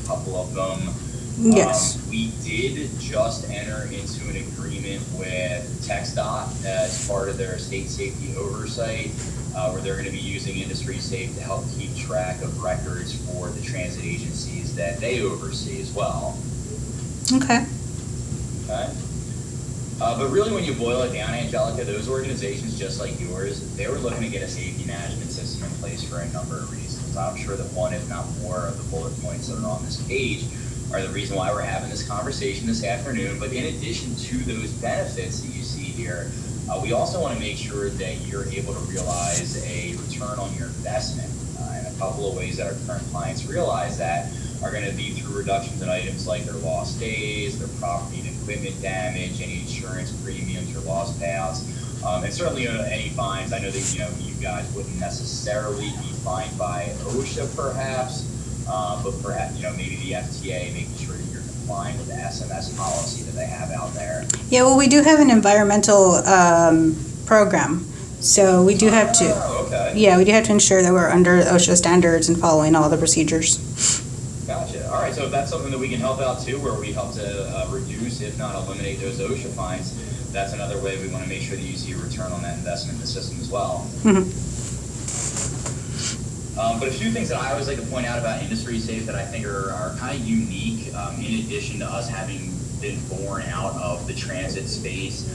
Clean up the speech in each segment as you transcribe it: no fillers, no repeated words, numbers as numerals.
a couple of them. Yes. We did just enter into an agreement with TxDOT as part of their state safety oversight, where they're going to be using Industry Safe to help keep track of records for the transit agencies that they oversee as well. Okay. Okay. But really, when you boil it down, Angelica, those organizations just like yours, they were looking to get a safety management system in place for a number of reasons. I'm sure that one, if not more, of the bullet points that are on this page are the reason why we're having this conversation this afternoon. But in addition to those benefits that you see here, we also want to make sure that you're able to realize a return on your investment. And a couple of ways that our current clients realize that are going to be through reductions in items like their lost days, their property and equipment damage, any insurance premiums or lost payouts, and certainly any fines. I know that you guys wouldn't necessarily be fined by OSHA perhaps, but perhaps maybe the FTA, making sure that you're complying with the SMS policy that they have out there. Yeah, well, we do have an environmental program, so we do have to. Oh, okay. Yeah, we do have to ensure that we're under OSHA standards and following all the procedures. Gotcha. All right, so if that's something that we can help out too, where we help to reduce, if not eliminate, those OSHA fines, that's another way we want to make sure that you see a return on that investment in the system as well. Mm-hmm. But a few things that I always like to point out about Industry Safe that I think are kind of unique, in addition to us having been born out of the transit space.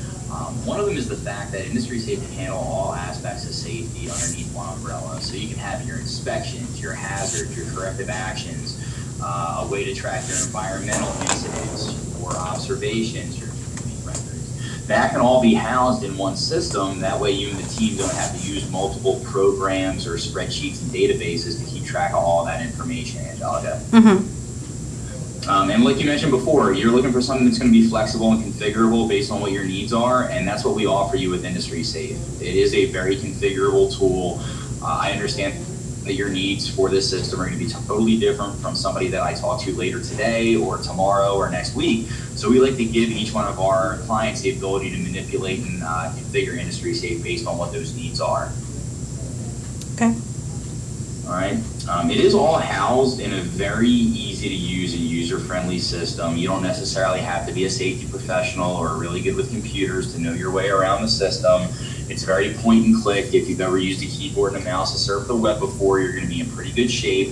One of them is the fact that Industry Safe can handle all aspects of safety underneath one umbrella. So you can have your inspections, your hazards, your corrective actions, a way to track your environmental incidents, your observations, your community records. That can all be housed in one system. That way you and the team don't have to use multiple programs or spreadsheets and databases to keep track of all that information, Angelica. Mm-hmm. And like you mentioned before, you're looking for something that's going to be flexible and configurable based on what your needs are, and that's what we offer you with Industry Safe. It is a very configurable tool. I understand that your needs for this system are going to be totally different from somebody that I talk to later today or tomorrow or next week. So we like to give each one of our clients the ability to manipulate and configure Industry Safe based on what those needs are. Okay. All right. It is all housed in a very easy to use and user-friendly system. You don't necessarily have to be a safety professional or really good with computers to know your way around the system. It's very point and click. If you've ever used a keyboard and a mouse to surf the web before, you're going to be in pretty good shape.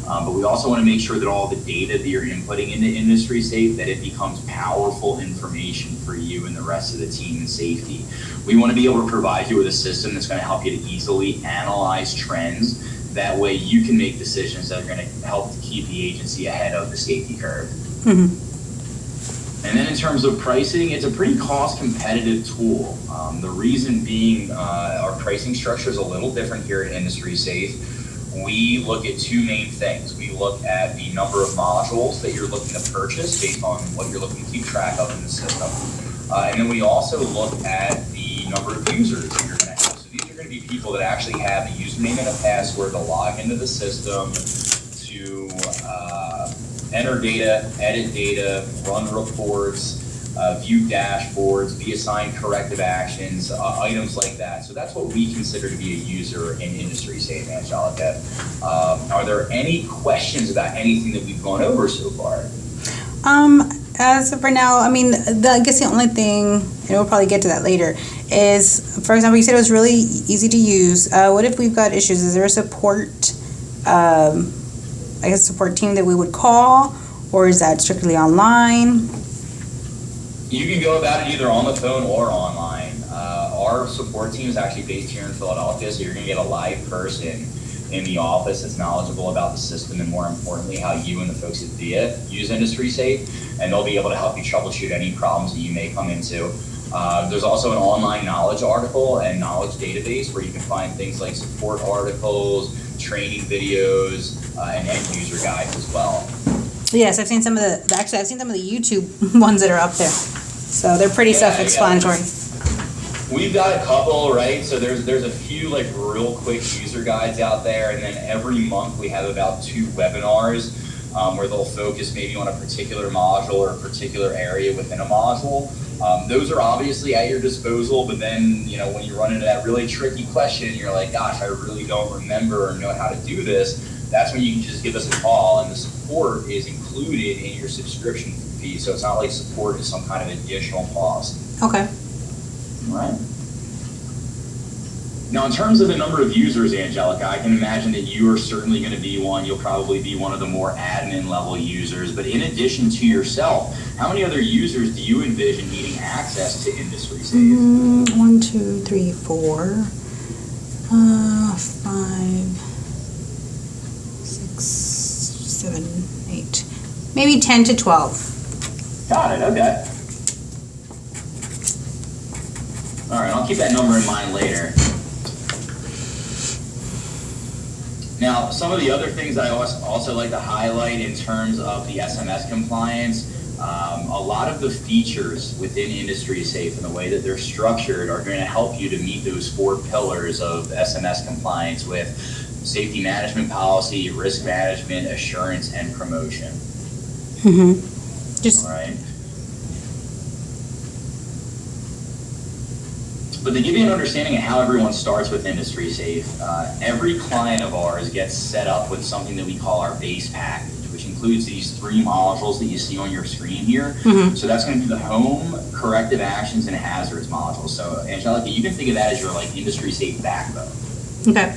But we also want to make sure that all the data that you're inputting into Industry Safe, that it becomes powerful information for you and the rest of the team in safety. We want to be able to provide you with a system that's going to help you to easily analyze trends. That way you can make decisions that are going to help to keep the agency ahead of the safety curve. Mm-hmm. And then in terms of pricing, it's a pretty cost competitive tool. The reason being our pricing structure is a little different here at Industry Safe. We look at two main things. We look at the number of modules that you're looking to purchase based on what you're looking to keep track of in the system. And then we also look at the number of users that you're going to have. So these are going to be people that actually have a username and a password to log into the system, to enter data, edit data, run reports, view dashboards, be assigned corrective actions, items like that. So that's what we consider to be a user in Industry Safe, Angelica. Are there any questions about anything that we've gone over so far? As of right now, I mean, I guess the only thing, and we'll probably get to that later, is, for example, you said it was really easy to use. What if we've got issues? Is there a support, support team that we would call, or is that strictly online? You can go about it either on the phone or online. Our support team is actually based here in Philadelphia, so you're going to get a live person in the office that's knowledgeable about the system and, more importantly, how you and the folks at VIA use Industry Safe, and they'll be able to help you troubleshoot any problems that you may come into. There's also an online knowledge article and knowledge database where you can find things like support articles, training videos, and end user guides as well. Yes, I've seen some of the YouTube ones that are up there. So they're pretty self-explanatory. We've got a couple, right? So there's a few like real quick user guides out there, and then every month we have about 2 webinars where they'll focus maybe on a particular module or a particular area within a module. Those are obviously at your disposal, but then, when you run into that really tricky question, you're like, gosh, I really don't remember or know how to do this. that's when you can just give us a call, and the support is included in your subscription fee. So it's not like support is some kind of additional cost. Okay. All right. Now, in terms of the number of users, Angelica, I can imagine that you are certainly going to be one. You'll probably be one of the more admin level users. But in addition to yourself, how many other users do you envision needing access to Industry Safe? 1, 2, 3, 4, 5, 6, 7, 8, maybe 10 to 12. Got it. Okay. All right. I'll keep that number in mind later. Now, some of the other things I also like to highlight in terms of the SMS compliance, a lot of the features within Industry Safe and the way that they're structured are going to help you to meet those 4 pillars of SMS compliance with safety management policy, risk management, assurance, and promotion. Mm-hmm. Just All right. But to give you an understanding of how everyone starts with Industry Safe, every client of ours gets set up with something that we call our base package, which includes these 3 modules that you see on your screen here. Mm-hmm. So that's going to be the home, corrective actions, and hazards modules. So Angelica, you can think of that as your like Industry Safe backbone. okay.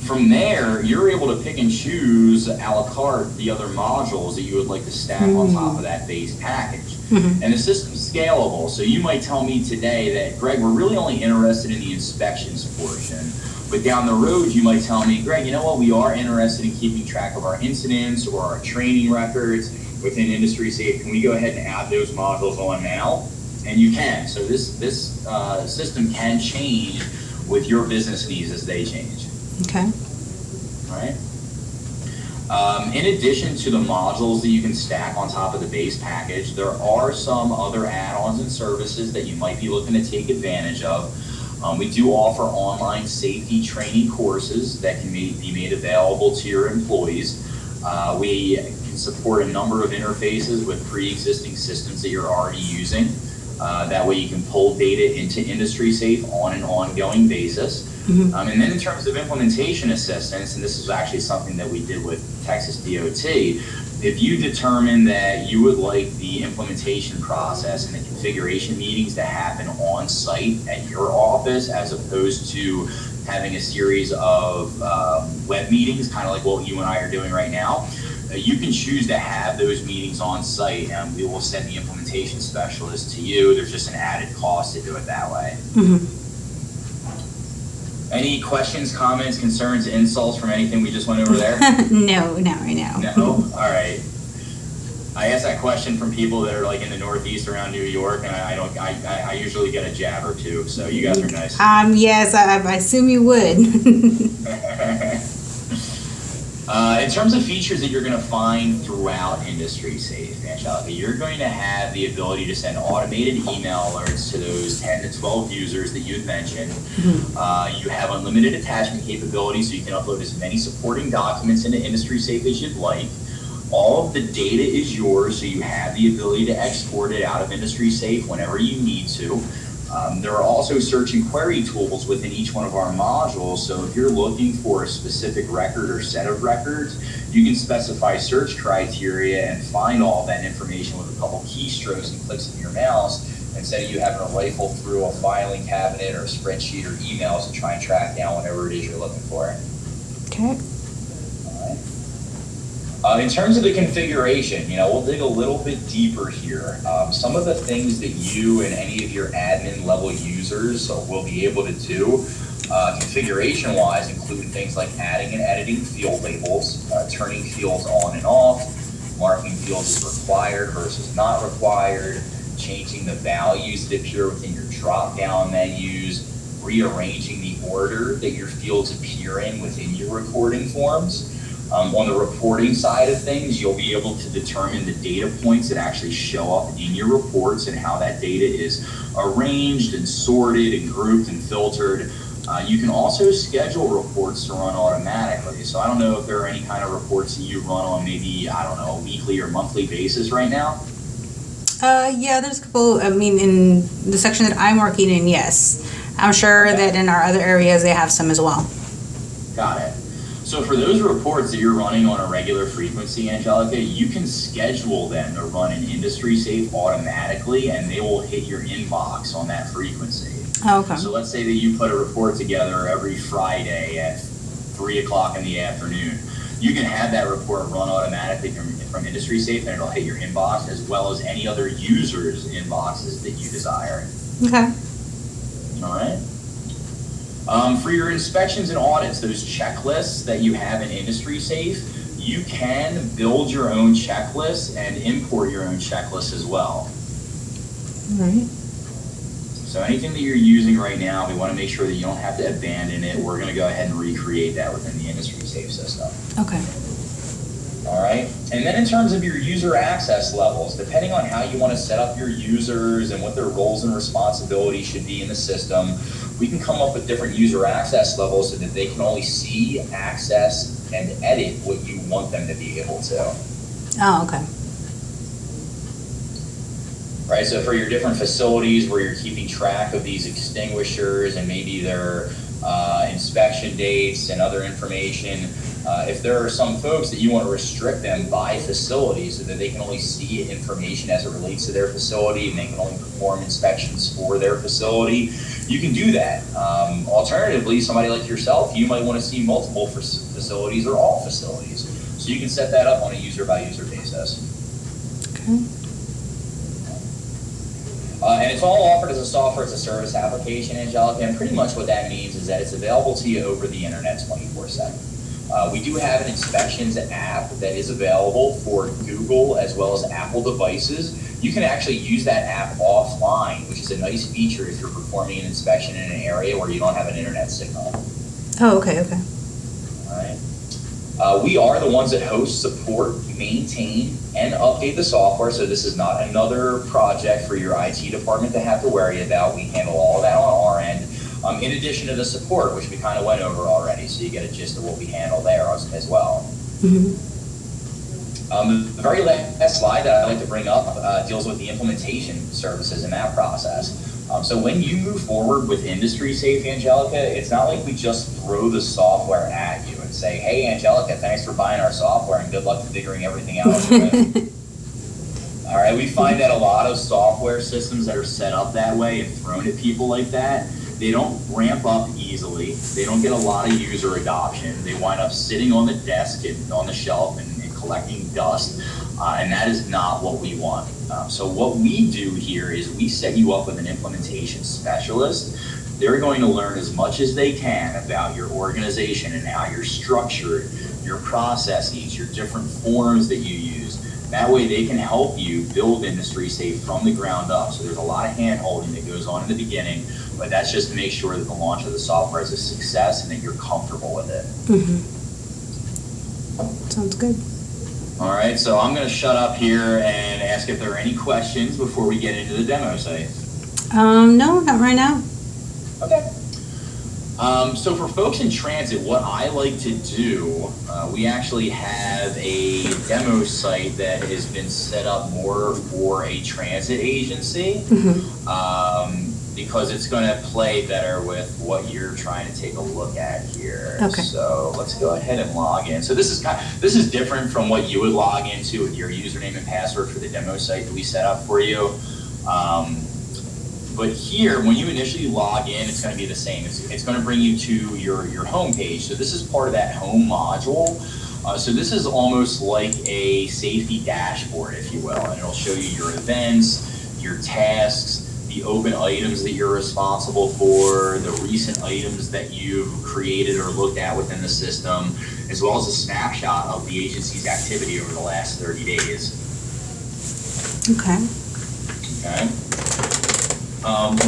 From there, you're able to pick and choose a la carte the other modules that you would like to stack on top of that base package. Mm-hmm. And the system's scalable. So you might tell me today that, Greg, we're really only interested in the inspections portion. But down the road, you might tell me, Greg, you know what? We are interested in keeping track of our incidents or our training records within Industry Safe. Can we go ahead and add those modules on now? And you can. So this system can change with your business needs as they change. Okay. All right. In addition to the modules that you can stack on top of the base package, there are some other add-ons and services that you might be looking to take advantage of. We do offer online safety training courses that can be made available to your employees. We can support a number of interfaces with pre-existing systems that you're already using. That way you can pull data into Industry Safe on an ongoing basis. Mm-hmm. And then in terms of implementation assistance, and this is actually something that we did with Texas DOT, if you determine that you would like the implementation process and the configuration meetings to happen on site at your office as opposed to having a series of web meetings, kind of like what you and I are doing right now, you can choose to have those meetings on site, and we will send the implementation specialist to you. There's just an added cost to do it that way. Mm-hmm. Any questions, comments, concerns, insults from anything we just went over there? No, not right now. No? All right. I ask that question from people that are like in the Northeast around New York, and I usually get a jab or two, so you guys are nice. Yes, I assume you would. In terms of features that you're going to find throughout Industry Safe, Angelica, you're going to have the ability to send automated email alerts to those 10 to 12 users that you had mentioned. Mm-hmm. You have unlimited attachment capability, so you can upload as many supporting documents into Industry Safe as you'd like. All of the data is yours, so you have the ability to export it out of Industry Safe whenever you need to. There are also search and query tools within each one of our modules, so if you're looking for a specific record or set of records, you can specify search criteria and find all that information with a couple keystrokes and clicks of your mouse, instead of you having to rifle through a filing cabinet or a spreadsheet or emails and try and track down whatever it is you're looking for. Okay. In terms of the configuration, we'll dig a little bit deeper here. Some of the things that you and any of your admin level users will be able to do configuration-wise include things like adding and editing field labels, turning fields on and off, marking fields as required versus not required, changing the values that appear within your drop-down menus, rearranging the order that your fields appear in within your recording forms. On the reporting side of things, you'll be able to determine the data points that actually show up in your reports and how that data is arranged and sorted and grouped and filtered. You can also schedule reports to run automatically. So I don't know if there are any kind of reports that you run on maybe, a weekly or monthly basis right now? Yeah, there's a couple, in the section that I'm working in, yes. I'm sure that in our other areas they have some as well. Got it. So for those reports that you're running on a regular frequency, Angelica, you can schedule them to run in Industry Safe automatically, and they will hit your inbox on that frequency. Oh, okay. So let's say that you put a report together every Friday at 3 o'clock in the afternoon. You can have that report run automatically from Industry Safe, and it'll hit your inbox as well as any other users' inboxes that you desire. Okay. All right. For your inspections and audits, those checklists that you have in Industry Safe, you can build your own checklists and import your own checklists as well. All right. So anything that you're using right now, we want to make sure that you don't have to abandon it. We're going to go ahead and recreate that within the Industry Safe system. Okay. All right. And then in terms of your user access levels, depending on how you want to set up your users and what their roles and responsibilities should be in the system, we can come up with different user access levels so that they can only see, access, and edit what you want them to be able to. Oh, okay. Right, so for your different facilities where you're keeping track of these extinguishers and maybe their inspection dates and other information, if there are some folks that you want to restrict them by facility so that they can only see information as it relates to their facility and they can only perform inspections for their facility, you can do that. Alternatively, somebody like yourself, you might want to see multiple facilities or all facilities. So you can set that up on a user-by-user basis. Okay. And it's all offered as a software as a service application, Angelica, and pretty much what that means is that it's available to you over the internet 24/7. We do have an inspections app that is available for Google as well as Apple devices. You can actually use that app offline, which is a nice feature if you're performing an inspection in an area where you don't have an internet signal. Oh, okay, okay. All right. We are the ones that host, support, maintain, and update the software, so this is not another project for your IT department to have to worry about. We handle all of that on our end, in addition to the support, which we kind of went over already, so you get a gist of what we handle there as well. Mm-hmm. The very last slide that I'd like to bring up deals with the implementation services in that process. So when you move forward with Industry Safe, Angelica, it's not like we just throw the software at you and say, hey, Angelica, thanks for buying our software and good luck to figuring everything out. All right, we find that a lot of software systems that are set up that way and thrown at people like that, they don't ramp up easily. They don't get a lot of user adoption. They wind up sitting on the desk and on the shelf and collecting dust, and that is not what we want. So what we do here is we set you up with an implementation specialist. They're going to learn as much as they can about your organization and how you're structured, your processes, your different forms that you use. That way they can help you build Industry Safe from the ground up. So there's a lot of hand-holding that goes on in the beginning, but that's just to make sure that the launch of the software is a success and that you're comfortable with it. Mm-hmm. Sounds good. All right, so I'm going to shut up here and ask if there are any questions before we get into the demo site. No, not right now. Okay. So for folks in transit, what I like to do, we actually have a demo site that has been set up more for a transit agency. Mm-hmm. Because it's going to play better with what you're trying to take a look at here. Okay. So let's go ahead and log in. So this is different from what you would log into with your username and password for the demo site that we set up for you. But here, when you initially log in, it's going to be the same. It's going to bring you to your home page. So this is part of that home module. So this is almost like a safety dashboard, if you will, and it'll show you your events, your tasks, the open items that you're responsible for, the recent items that you've created or looked at within the system, as well as a snapshot of the agency's activity over the last 30 days. Okay. Okay.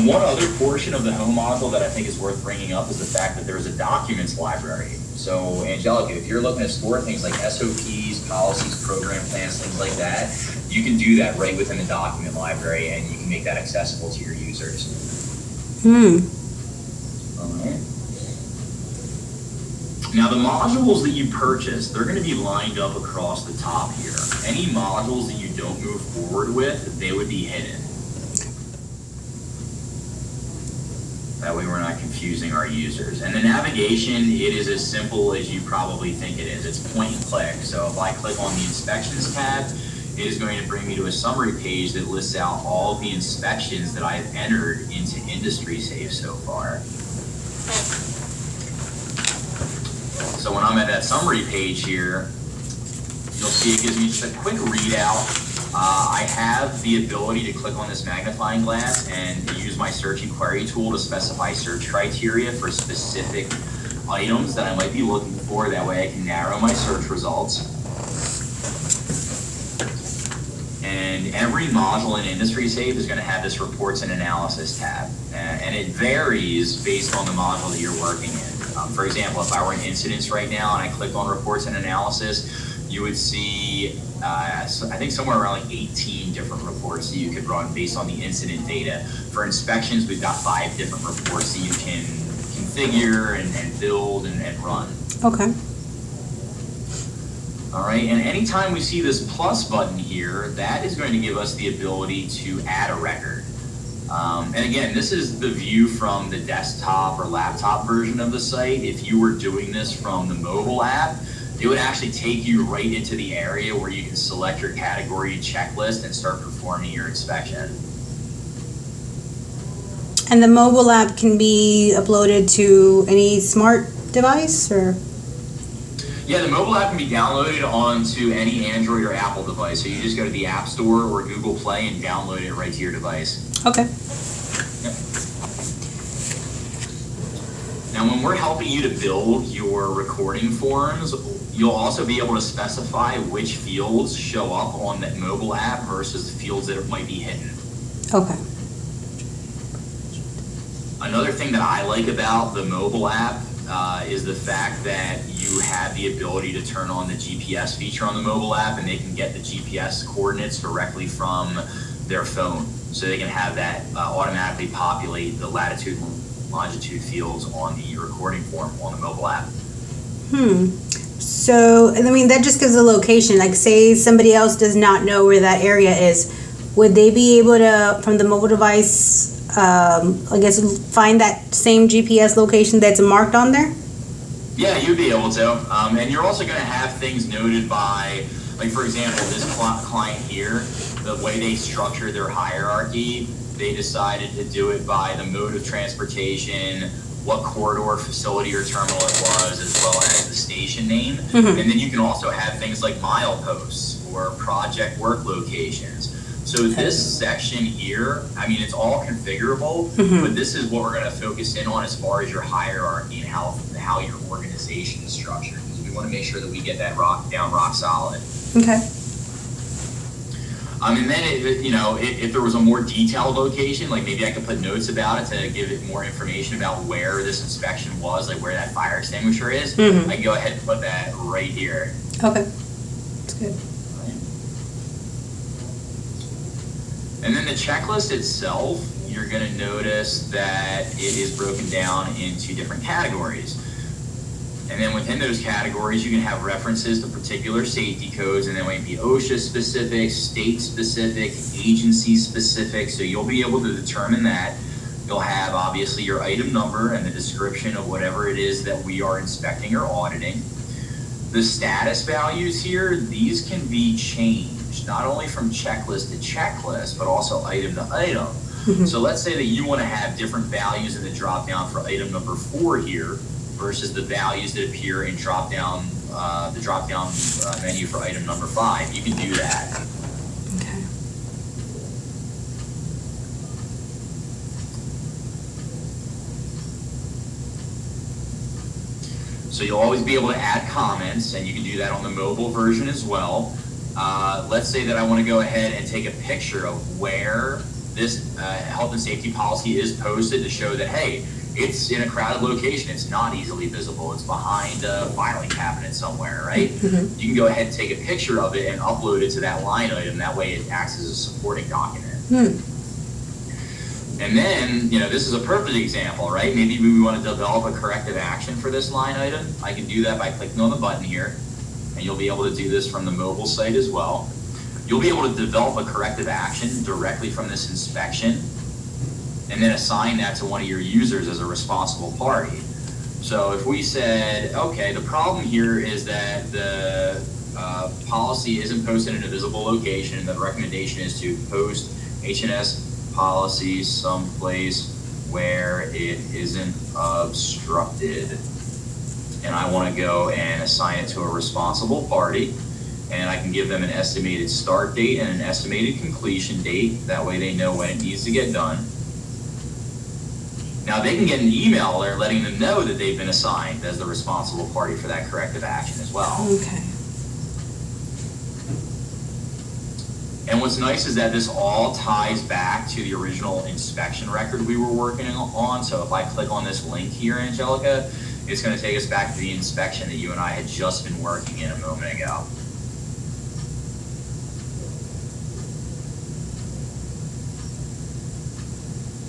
One other portion of the home module that I think is worth bringing up is the fact that there's a documents library. So, Angelica, if you're looking to store things like SOPs, policies, program plans, things like that, you can do that right within the document library, and you can make that accessible to your users. All right. Now, the modules that you purchase, they're going to be lined up across the top here. Any modules that you don't move forward with, they would be hidden. That way we're not confusing our users. And the navigation, it is as simple as you probably think it is. It's point and click. So if I click on the inspections tab, it is going to bring me to a summary page that lists out all of the inspections that I've entered into IndustrySafe so far. So when I'm at that summary page here, you'll see it gives me just a quick readout. I have the ability to click on this magnifying glass and use my search and query tool to specify search criteria for specific items that I might be looking for. That way I can narrow my search results. And every module in IndustrySafe is going to have this reports and analysis tab. And it varies based on the module that you're working in. For example, if I were in incidents right now and I clicked on reports and analysis, you would see, I think somewhere around like 18 different reports that you could run based on the incident data. For inspections, we've got 5 different reports that you can configure and build and run. Okay. All right, and anytime we see this plus button here, that is going to give us the ability to add a record. And again, this is the view from the desktop or laptop version of the site. If you were doing this from the mobile app, it would actually take you right into the area where you can select your category checklist and start performing your inspection. And the mobile app can be uploaded to any smart device, or? Yeah, the mobile app can be downloaded onto any Android or Apple device. So you just go to the App Store or Google Play and download it right to your device. Okay. Yep. Now, when we're helping you to build your recording forms, you'll also be able to specify which fields show up on that mobile app versus the fields that might be hidden. Okay. Another thing that I like about the mobile app is the fact that you have the ability to turn on the GPS feature on the mobile app, and they can get the GPS coordinates directly from their phone. So they can have that automatically populate the latitude and longitude fields on the recording form on the mobile app. So, I mean, that just gives a location. Like, say somebody else does not know where that area is. Would they be able to, from the mobile device, I guess, find that same GPS location that's marked on there? Yeah, you'd be able to. And you're also going to have things noted by, like, for example, this client here, the way they structure their hierarchy, they decided to do it by the mode of transportation, what corridor, facility, or terminal it was, as well as the station name. Mm-hmm. And then you can also have things like mileposts or project work locations. So this section here, I mean, it's all configurable, but this is what we're going to focus in on as far as your hierarchy and how your organization is structured. Because we want to make sure that we get that rock solid. Okay. And then, if there was a more detailed location, like maybe I could put notes about it to give it more information about where this inspection was, like where that fire extinguisher is, I can go ahead and put that right here. Okay. That's good. And then the checklist itself, you're going to notice that it is broken down into different categories. And then within those categories, you can have references to particular safety codes, and they might be OSHA specific, state specific, agency specific. So you'll be able to determine that. You'll have obviously your item number and the description of whatever it is that we are inspecting or auditing. The status values here, these can be changed, not only from checklist to checklist, but also item to item. So let's say that you want to have different values in the drop down for item number 4 here versus the values that appear in the drop down menu for item number 5. You can do that. Okay. So you'll always be able to add comments, and you can do that on the mobile version as well. Let's say that I want to go ahead and take a picture of where this health and safety policy is posted to show that, hey, it's in a crowded location. It's not easily visible. It's behind a filing cabinet somewhere, right? You can go ahead and take a picture of it and upload it to that line item. That way it acts as a supporting document. And then, this is a perfect example, right? Maybe we want to develop a corrective action for this line item. I can do that by clicking on the button here, and you'll be able to do this from the mobile site as well. You'll be able to develop a corrective action directly from this inspection. and then assign that to one of your users as a responsible party. So if we said, okay, the problem here is that the policy isn't posted in a visible location, and the recommendation is to post HNS policy someplace where it isn't obstructed. And I want to go and assign it to a responsible party, and I can give them an estimated start date and an estimated completion date. That way they know when it needs to get done. Now they can get an email there letting them know that they've been assigned as the responsible party for that corrective action as well. Okay. And what's nice is that this all ties back to the original inspection record we were working on. So if I click on this link here, Angelica, it's going to take us back to the inspection that you and I had just been working in a moment ago.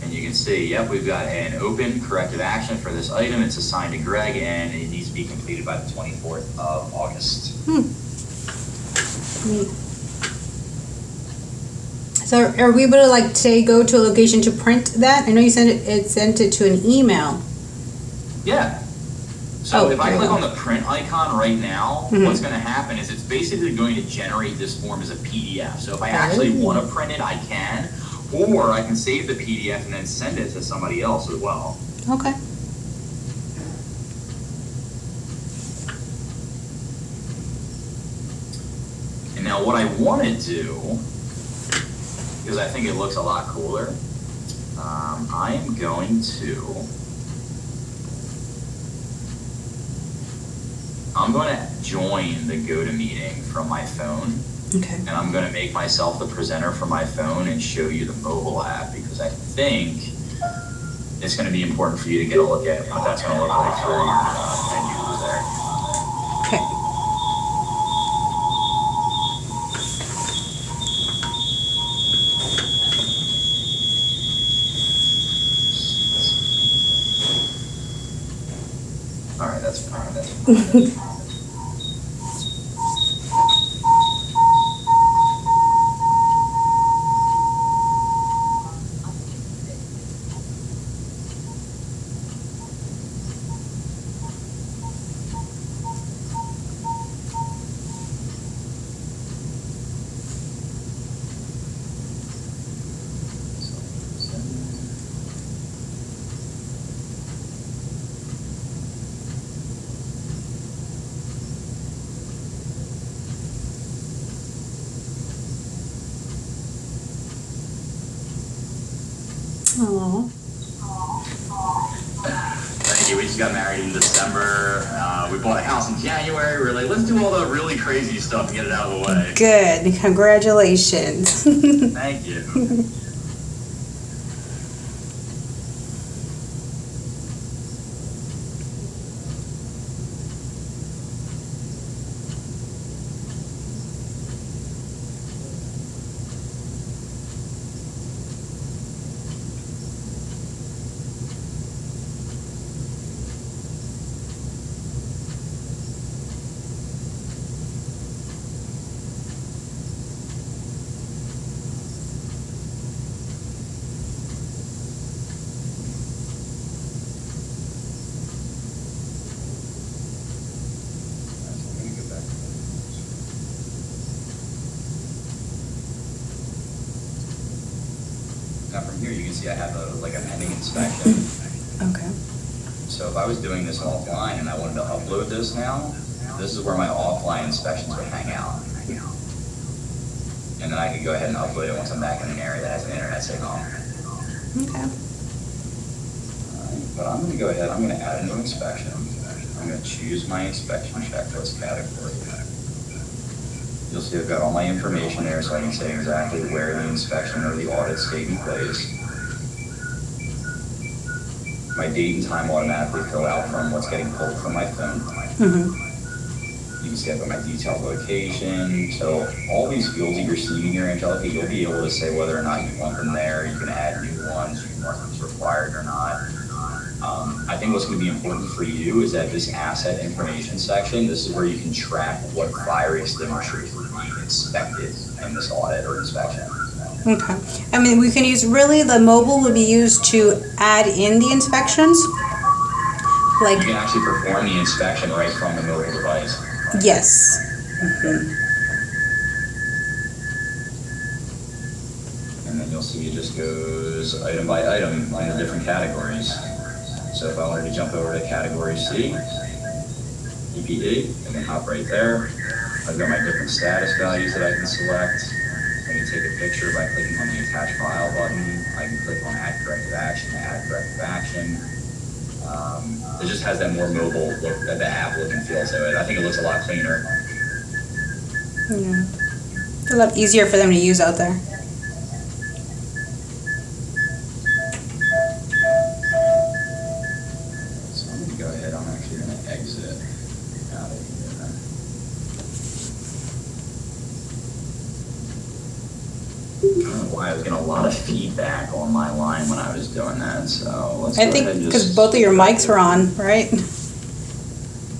And you can see, yep, we've got an open corrective action for this item. It's assigned to Greg, and it needs to be completed by the 24th of August. So are we able to, like, say, go to a location to print that? I know you sent it to an email. Yeah. So if I click go. on the print icon right now, what's going to happen is it's basically going to generate this form as a PDF. So if I actually want to print it, I can, or I can save the PDF and then send it to somebody else as well. Okay. And now what I want to do, because I think it looks a lot cooler, I am going to join the GoToMeeting from my phone. Okay. And I'm going to make myself the presenter for my phone and show you the mobile app, because I think it's going to be important for you to get a look at what that's going to look like for your menus there. Okay. All right, that's fine. That's fine. Aww. Thank you. We just got married in December. We bought a house in January. We were like, let's do all the really crazy stuff and get it out of the way. Good. Congratulations. Thank you. Now from here you can see I have a pending inspection. Okay. So if I was doing this offline and I wanted to upload this now, this is where my offline inspections would hang out. And then I could go ahead and upload it once I'm back in an area that has an internet signal. Okay. But I'm going to go ahead, I'm going to add a new inspection. I'm going to choose my inspection checklist category. You'll see I've got all my information there, so I can say exactly where the inspection or the audit's taking place. My date and time automatically fill out from what's getting pulled from my phone. You can see I've got my detailed location. So all these fields that you're seeing here, Angelica, you'll be able to say whether or not you want them there. You can add new ones, you can mark them as required or not. I think what's going to be important for you is that this asset information section, this is where you can track what fire extinguishers were being inspected in this audit or inspection. Okay. I mean, we can use, really, the mobile would be used to add in the inspections? You Like, can actually perform the inspection right from the mobile device. yes. And then you'll see it just goes item by item under different categories. So if I wanted to jump over to category C, EPD, and then hop right there, I've got my different status values that I can select. I can take a picture by clicking on the attach file button. I can click on add corrective action to add corrective action. It just has that more mobile look, the app look and feel to it. I think it looks a lot cleaner. Yeah. It's a lot easier for them to use out there. So I'm going to go ahead, I'm actually going to exit out of here. I don't know why I was getting a lot of feedback on my line when I was doing that, so let's go I ahead think and because just... both of your mics were on, right?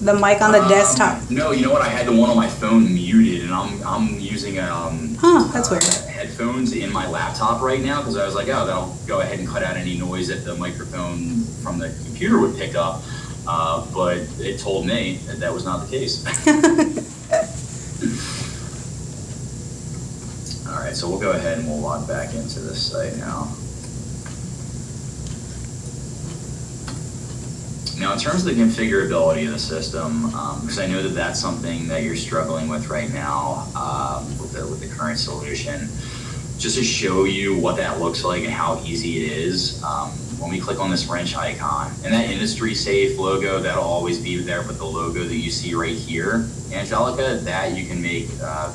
The mic on the desktop. No, you know what? I had the one on my phone muted, and I'm using That's weird. headphones in my laptop right now because I was like, oh, that'll go ahead and cut out any noise that the microphone from the computer would pick up. But it told me that that was not the case. All right, so we'll go ahead and we'll log back into this site now. Now, in terms of the configurability of the system, because I know that that's something that you're struggling with right now with the current solution, just to show you what that looks like and how easy it is, when we click on this wrench icon, and that industry safe logo, that'll always be there, but the logo that you see right here, Angelica, that you can make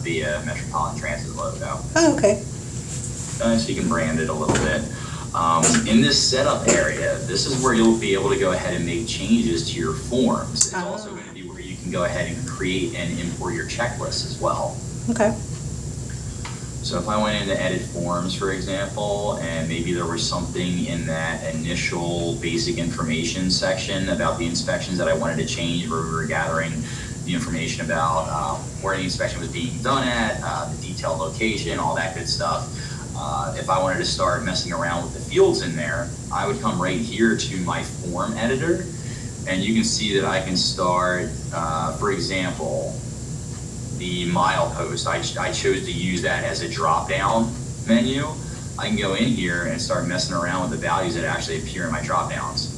via Metropolitan Transit logo. Oh, okay. So you can brand it a little bit. In this setup area, this is where you'll be able to go ahead and make changes to your forms. It's also going to be where you can go ahead and create and import your checklist as well. Okay. So if I went into edit forms, for example, and maybe there was something in that initial basic information section about the inspections that I wanted to change, where we were gathering the information about where the inspection was being done at, the detailed location, all that good stuff. If I wanted to start messing around with the fields in there, I would come right here to my form editor, and you can see that I can start, for example, the milepost. I chose to use that as a drop-down menu. I can go in here and start messing around with the values that actually appear in my drop-downs.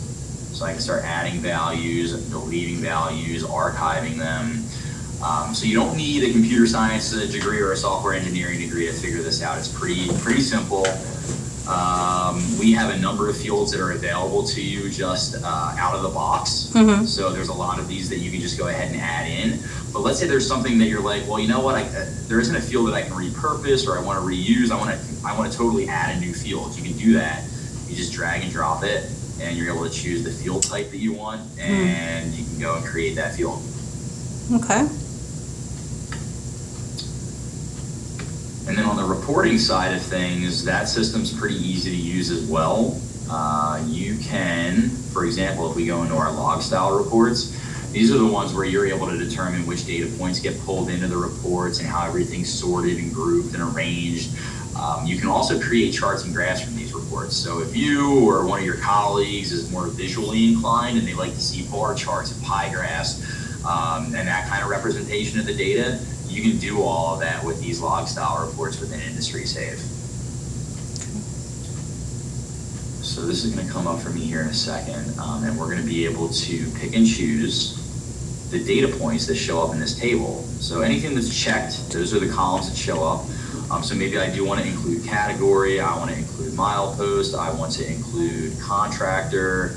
So I can start adding values, deleting values, archiving them. So you don't need a computer science degree or a software engineering degree to figure this out. It's pretty simple. We have a number of fields that are available to you just out of the box. Mm-hmm. So there's a lot of these that you can just go ahead and add in. But let's say there's something that you're like, well, you know what? There isn't a field that I can repurpose or I want to reuse. I want to totally add a new field. You can do that. You just drag and drop it, and you're able to choose the field type that you want, and you can go and create that field. Okay. And then on the reporting side of things, that system's pretty easy to use as well. You can, for example, if we go into our log style reports, these are the ones where you're able to determine which data points get pulled into the reports and how everything's sorted and grouped and arranged. You can also create charts and graphs from these reports. So if you or one of your colleagues is more visually inclined and they like to see bar charts and pie graphs and that kind of representation of the data, you can do all of that with these log style reports within Industry Safe. So this is going to come up for me here in a second, and we're going to be able to pick and choose the data points that show up in this table. So anything that's checked, those are the columns that show up. So maybe I do want to include category, I want to include milepost, I want to include contractor.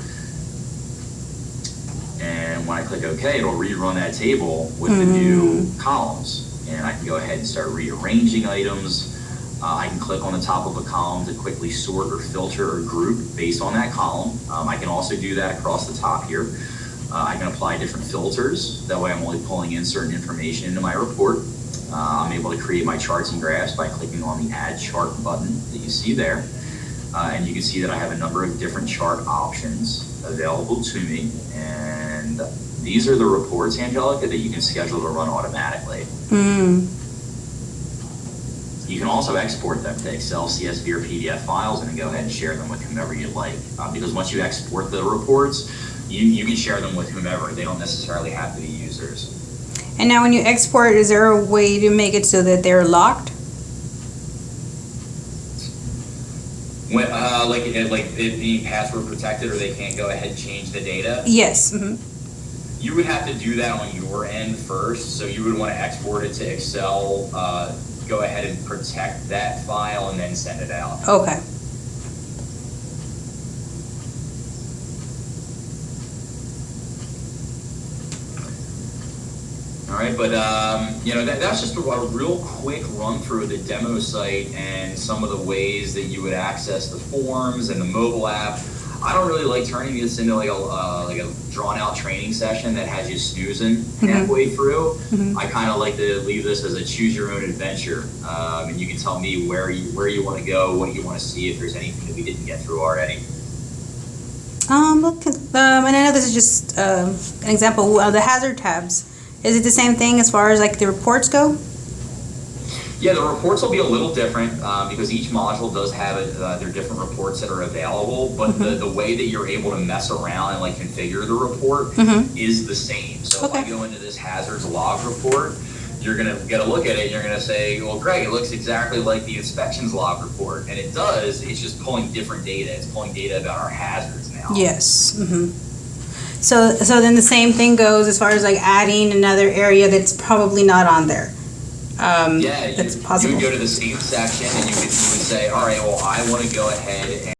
And when I click OK, it'll rerun that table with the new columns. And I can go ahead and start rearranging items. I can click on the top of a column to quickly sort or filter or group based on that column. I can also do that across the top here. I can apply different filters. That way I'm only pulling in certain information into my report. I'm able to create my charts and graphs by clicking on the Add Chart button that you see there. And you can see that I have a number of different chart options available to me. And these are the reports, Angelica, that you can schedule to run automatically. You can also export them to Excel, CSV, or PDF files, and then go ahead and share them with whomever you'd like. Because once you export the reports, you can share them with whomever. They don't necessarily have to be users. And now when you export, is there a way to make it so that they're locked? When, like it being password protected, or they can't go ahead and change the data. Yes. Mm-hmm. You would have to do that on your end first. So you would want to export it to Excel, go ahead and protect that file, and then send it out. Okay. All right, but that's just a real quick run through of the demo site and some of the ways that you would access the forms and the mobile app. I don't really like turning this into like a drawn out training session that has you snoozing halfway through. Mm-hmm. I kind of like to leave this as a choose your own adventure, and you can tell me where you want to go, what you want to see, if there's anything that we didn't get through already. And I know this is just an example of the hazard tabs. Is it the same thing as far as like the reports go? Yeah, the reports will be a little different because each module does have their different reports that are available, but the way that you're able to mess around and like configure the report is the same. So if I go into this hazards log report, you're going to get a look at it and you're going to say, well, Greg, it looks exactly like the inspections log report. And it does, it's just pulling different data. It's pulling data about our hazards now. Yes. Mm-hmm. So then the same thing goes as far as like adding another area that's probably not on there. Yeah, that's you possible. would go to the same section and you would say, all right, well, I want to go ahead and